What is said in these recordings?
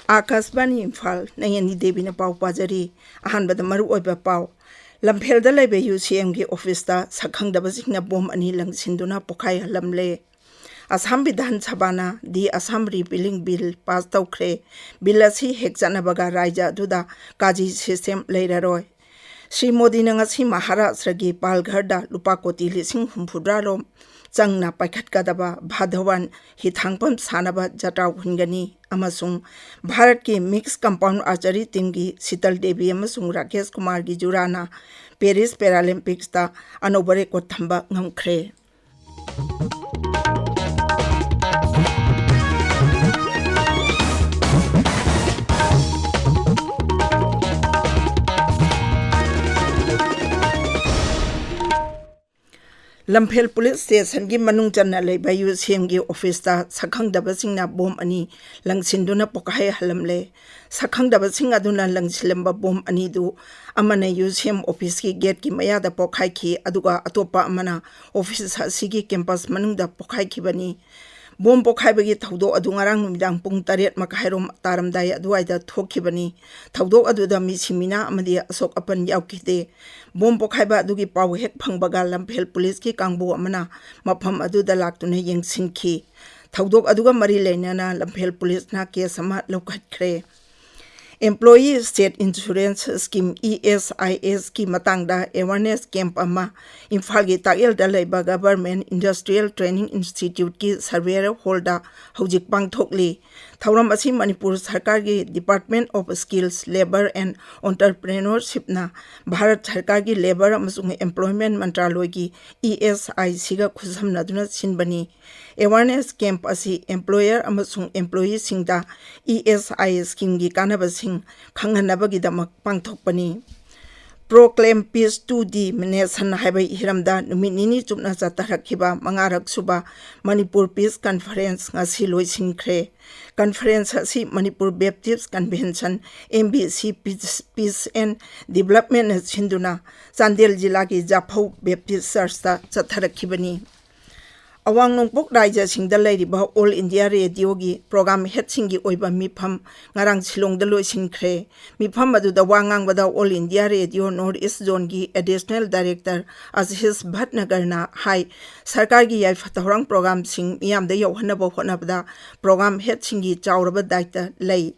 Akasbani Imphal Nayeni Devi na pau pajari ahanbada maru oiba pau lamphel da laibe UCM gi office da sakhang da basing na bom ani lang sinduna pokai halamle Assam Vidhan Sabha di Assam Repealing Bill pass taukhre bill asi hekjana baga raija duda kaji system leiraroi Sri Modi na ngasi Maharashtra gi Palghar da lupa koti lising humphudra changna paikhatkadaba bhadawan hi thangpam sanaba jatau hungani amasung Bharat ki mixed compound archery team gi Sital Devi amasung Rakesh Kumar gi jurana Paris Paralympics ta anobare ko thamba ngamkhre Lamphel Police Station gi manung channa leiba UCM gi office ta sakhang daba singna bom ani langsinduna pokai halamle sakhang daba sing aduna langsilamba bom ani du amana UCM office ki gate ki maya da pokai ki aduga atopa amana office sigi campus manung da pokai ki bani bom pokai bagi thaudo adu ngarang numidang pung 8 makairom taramdai aduai da thokki bani thaudo adu da mi simina amadi asok apan yaukite bom pokai ba adugi paw hek phangbaga Lamphel police ki kangbu amana mafam adu da laktune yengsinki thaudo aduga mari leinana Lamphel police na case ama lokhatkre Employee State Insurance Scheme ESIS ki matangda awareness camp ama Imphal gi Takil da leiba Government Industrial Training Institute ki surveyor holda hojik pangthokli thauram asi Manipur Sarkar gi Department of Skills Labor and Entrepreneurship na Bharat Sarkar gi Labor amasung Employment Mantraloy gi ESIC ga khusamna duna sinbani awareness camp asi employer amasung employee singda ESIS scheme gi kanaba sing khanghanabagi damak pangthokpani Proclaim Peace 2D Nation haibai hiramda numinini chupna chatarakhiba mangarak suba Manipur Peace Conference ngasi loisinkhre Conference asi Manipur Baptist Convention MBC Peace and Development Sinduna Chandel Jila ki Japhau Baptist Church ta chatharakhibani Awang nongpok raija singda lairiba All India Radio gi program head singi oiba mifam ngarang silong da loisinkhre mifam adu da wangang bada All India Radio North East Zone gi additional director Aziz Bhatnagar na hai sarkar gi yai fatahorang program sing miyam da yohanaba honabda program head singi chawraba daita lei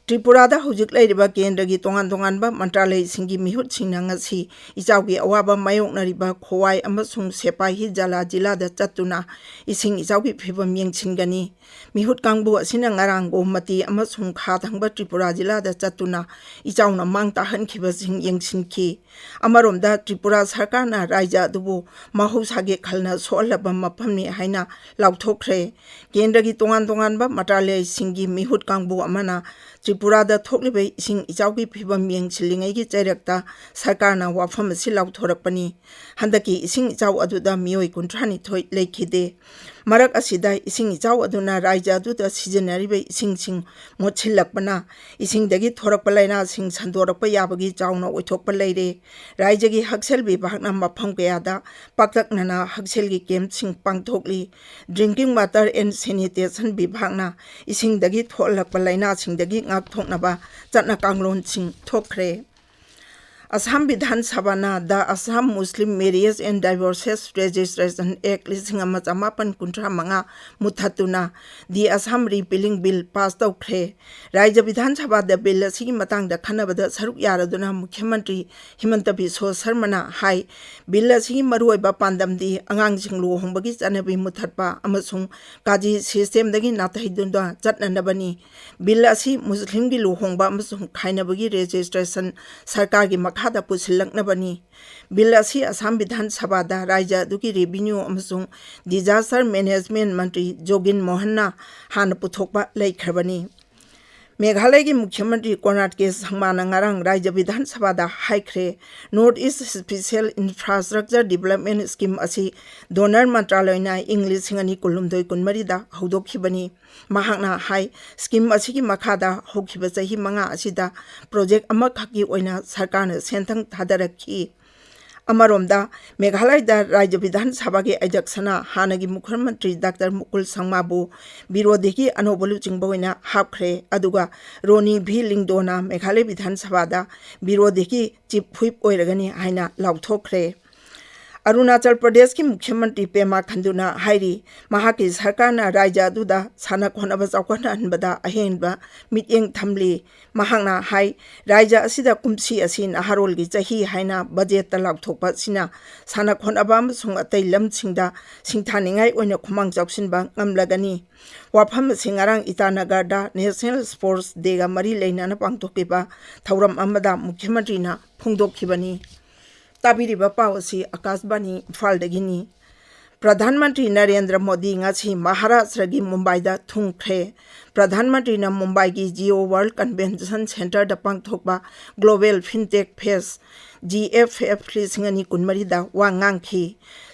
Tripura da hujik lairiba kendra gi tongan ba mantralai singi mihut singa ngasi ichawgi awaba mayokna riba khowai amasung sepai hi jala jila da chatuna ising ichawgi phibam yengchingani mihut kangbu asina ngarang go mati amasung kha thangba Tripura jila da chatuna ichawna mangta han khiba sing yengchinki amarom da Tripura sarkar na raija dubu mahusage khalna solaba maphamni haina lauthokre kendra gi tongan ba matralai singi mihut kangbu amana Tripura da thoklibe ising ichawgi phibam yengchilingai gi chairakta sarkar na wafam si lauthorakpani handaki ising ichaw aduda miyoi kuntrani thoi leikhide marak asida ising ichaw aduna raija aduda sijanaribe ising sing mochilakpana ising dagi thorakpa laina sing sandorakpa yabagi chawna oithokpa leire raija gi haksel bibhagna mafam kayada paktaknana haksel gi camp sing pangthokli drinking water and sanitation bibhagna ising dagi tholakpa laina sing dagi ngak thoknaba chatna kanglon sing thokre Assam Vidhan Sabha na the Assam Muslim Marriage and Divorces Registration Act 1985 muthatuna the Assam Repealing Bill passed out kre Raja Vidhan Sabha the bill asigi matang da khanabada saruk yaraduna Mukhyamantri Himanta Biswa Sarma na hai bill asigi maruoiba pandam di angang sing luhongbagi chanabi muthatpa amasung kaji system dagi natahidunda chatnanabani bill asi Muslim gi luhongba amasung khainabagi registration sarkar gi khada pusilaknabani bill asi Assam Vidhan Sabha da raija duki revenue amasung disaster management mantri Jogin Mohanna han puthokpa laikhrabani Meghalaya gi Mukhyamantri Konarhat ke sangmana ngarang raija Vidhan Sabha da haikre North East Special Infrastructure Development Scheme asi donor mantraloy na English singani kulumdoi kunmari da haudokhibani mahakna hai scheme asigi makhada hokhiba chahi manga asida project ama khaki oina sarkarna senthang thadarakhi अमरोमदा मेघालयदा राज्य विधान सभा के अध्यक्षना हानगी मुख्यमंत्री doctor Mukul संगमाबू विरोधी की अनोबा लुचिंबा ओइना हापख्रे अदुगा रोनी भी लिंगदोना मेघालय विधान सभादा विरोधी की chief whip ओइरगनी हाइना लाउथोख्रे Arunachal Pradesh की मुख्यमंत्री पेमा खंडुना हाइरी महाकी सरकारना राज्य अदुदा साना खोनबा चौकहनबदा अहेनबा मिटिंग थमली महांगना हाई राज्य असिदा कुमसी असि नहारोलगी चही हाइना बजेट लाउथोकपा सिना साना खोनबा अमसुंग अतै लमसिंगदा सिंथानिंगाई ओइना खुमांग चौकसिनबा ngamlagani wafam singarang itanagarda national sports dega mari leinana pangthokiba thauram amada मुख्यमंत्री ना फोंदोखिबनी ताबिरिबा पावसी आकाशवाणी इम्फालदगिनी प्रधानमंत्री नरेंद्र मोदी ngasi महाराष्ट्र की मुंबई दा थुंख्रे प्रधानमंत्री ना मुंबई की जियो वर्ल्ड कन्वेंशन सेंटर दा पांगथोकबा ग्लोबल फिनटेक फेस GFF लिसिंगनी कुनमरी दा वांगांखी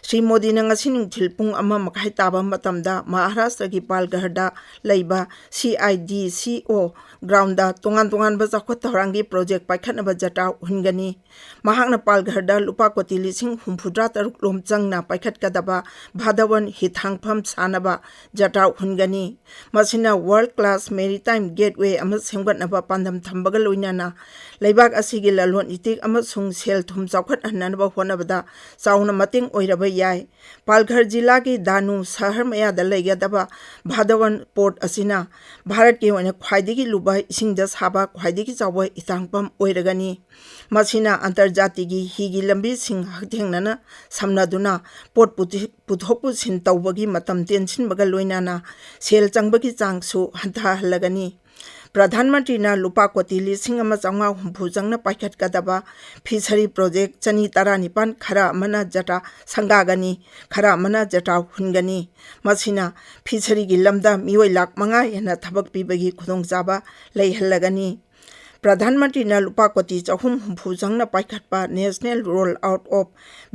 श्री मोदी ने ngasi नुंगथिल पुंग अमा मखाई ताबा मतमदा महाराष्ट्र की पालघरदा लैबा CIDCO ग्राउंड दा तोंगान बजाखो तौरांगी प्रोजेक्ट पाइखनबा जटा हुनगनी महांगना पालघरदा लुपा कोटी लिसिंग हुमफुद्रा तरुक लोमचंगना पाइखतकदबा भादवन हिथांगफम सानबा जटा हुनगनी मसिना वर्ल्ड क्लास मेरीटाइम गेटवे अमा सेमगतनबा पांदम थंबगा लोइनाना लैबाक असिगी ललोन इतिक अमा सुंग सेल थुम चौखट हननबा होनबदा चाउना मतिंग ओइरबा याय पालघर जिला की दानु शहर मयादा लैगदबा भादवन पोर्ट असिना भारत के ओइना ख्वाइदिगी लुबा इसिंगदा साबा ख्वाइदिगी चावै इतांगपम ओइरगनी मसिना अंतर्जातीय हिगी लंबी सिंग हथेंगना समनादुना पोर्ट पुथोकपु सिन तौबगी मतम टेंसिनबगा लोइनाना सेल चंगबगी चांगसु हंथाहलगनी प्रधानमंत्री ना लुपा कोटी लिसिंग अमा चांगा हुंफु जंगना पाइखतकदबा फिशरी प्रोजेक्ट चनी तारा निपान खरा मना जटा संगागनी खरा मना जटा हुनगनी मसिना फिशरी की लमदा मियोय लाख मंगा याना थबक पिबगी खुदोंगजाबा लैहलगनी प्रधानमंत्री ना लुपा कोटी चहुम हुंफु जंगना पाइखतपा national roll out of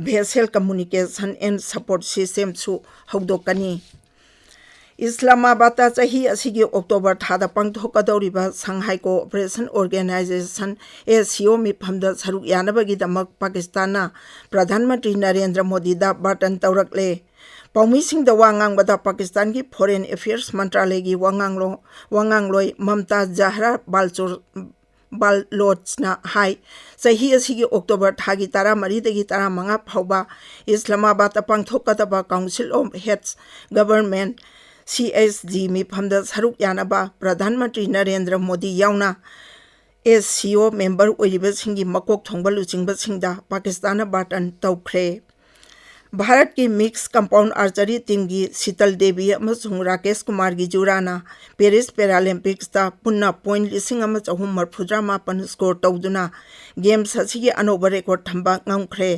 vessel communication and support system सु हौदोकनी इस्लामाबाद चाही असिगी अक्टोबर थादा पांगथोकदौरिबा संघाई कोऑपरेशन ऑर्गेनाइजेशन ACO मिफमदा सरुक यानबगीदमक पाकिस्तान प्रधानमंत्री नरेंद्र मोदी दा बाटन तौरकले पाउमीसिंगदा वांगांगबदा पाकिस्तान की फॉरेन अफेयर्स मंत्रालय की वांगांगलोय ममता जहरा बालोचना हाई चाही असिगी अक्टोबर थागी तारा मरीदगी तारा मंगा फाउबा इस्लामाबाद पांगथोकदबा council of heads government CSG मिफमदा सरुक यानबा प्रधानमंत्री नरेंद्र मोदी यावना ACO मेंबर ओइरिबसिंगी मकोक थोंबा लुचिंगबसिंगदा पाकिस्तान बाटन तौख्रे भारत की मिक्स कंपाउंड आर्चरी टीम की शीतल देवी अमसुंग राकेश कुमार की जुराना पेरिस पैरालंपिक्स ता पुन्ना पॉइंट 1940 स्कोर तौदुना गेम्स असिगी अनोबा रेकॉर्ड थंबा ngamkhre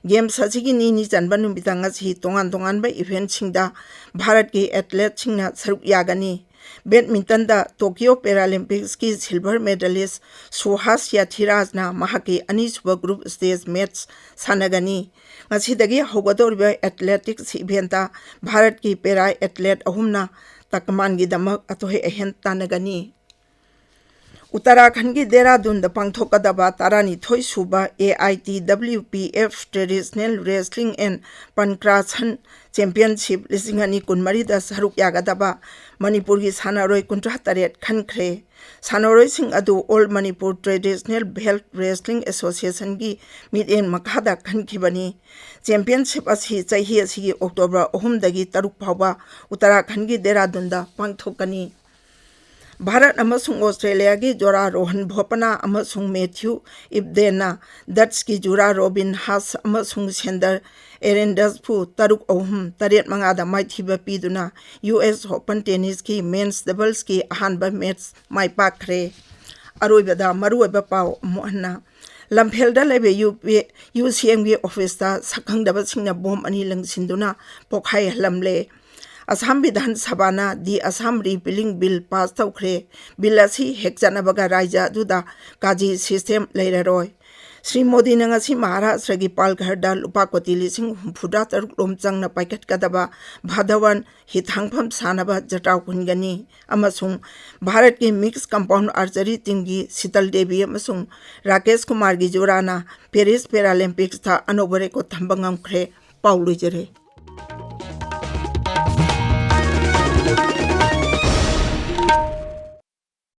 गेम्स असिगी नी चनबा नुमितांग असि तोंगान बा इवेंट सिंगदा भारत की एथलीट सिंगना सरुक यागनी बैडमिंटन दा टोक्यो पैरालंपिक्स की सिल्वर मेडलिस्ट सुहास याथिराजना महाकी अनिसुबा ग्रुप स्टेज मैच सानगनी ngasi hogdoriba athletics event Bharat की पैरा एथलीट अहुमना तकमान की दमक अतोहे अहन तानगनी उत्तराखंड की देहरादून पांगथोकदबा तारानी थोई सुबा AITWPF traditional wrestling and pankration championship लिसिंगनी कुनमरी दा सरुक यागदबा मणिपुर की सानारोय 38 खनख्रे सानारोय सिंह अदु all Manipur traditional belt wrestling association की मीटिंग मखादा खनखिबनी चैंपियनशिप असि चाही असि अक्टोबर 3 दगी 3 फावबा उत्तराखंड की देहरादून दा पांगथोकनी भारत अमसुंग ऑस्ट्रेलिया की जोरा रोहन भोपना अमसुंग मैथ्यू इब्देना डच की जोरा रॉबिन हास अमसुंग सेंडर एरेंडसफु 3-3 मंगादा माइथिबा पीदुना US ओपन टेनिस की मेंस डबल्स की अहानबा मैच माइपाखरे अरोइबदा मरुइबा पाव मोहना लम्फेलदा लेबे UCM की ऑफिसता सखंगदबा सिंगना बॉम अनि लंगसिंदुना पोखाई हलमले असम विधान सभाना दी असम रिपीलिंग बिल पास तौख्रे बिल असी हेक्चनबगा राज्य अदुदा काजी सिस्टम लेररोय श्री मोदी ने महाराष्ट्र की पालघर लुपा कोटी 63 लोम चंगना पाइखटकदबा भादवन हिथांगफम सानबा जटाव कुनगनी अमसुंग भारत की मिक्स कंपाउंड आर्चरी टीम की शीतल देवी अमसुंग राकेश कुमार की जोराना पेरिस पैरालंपिक्स था अनोबरे को थंबंगम खरे पाउलुजरे।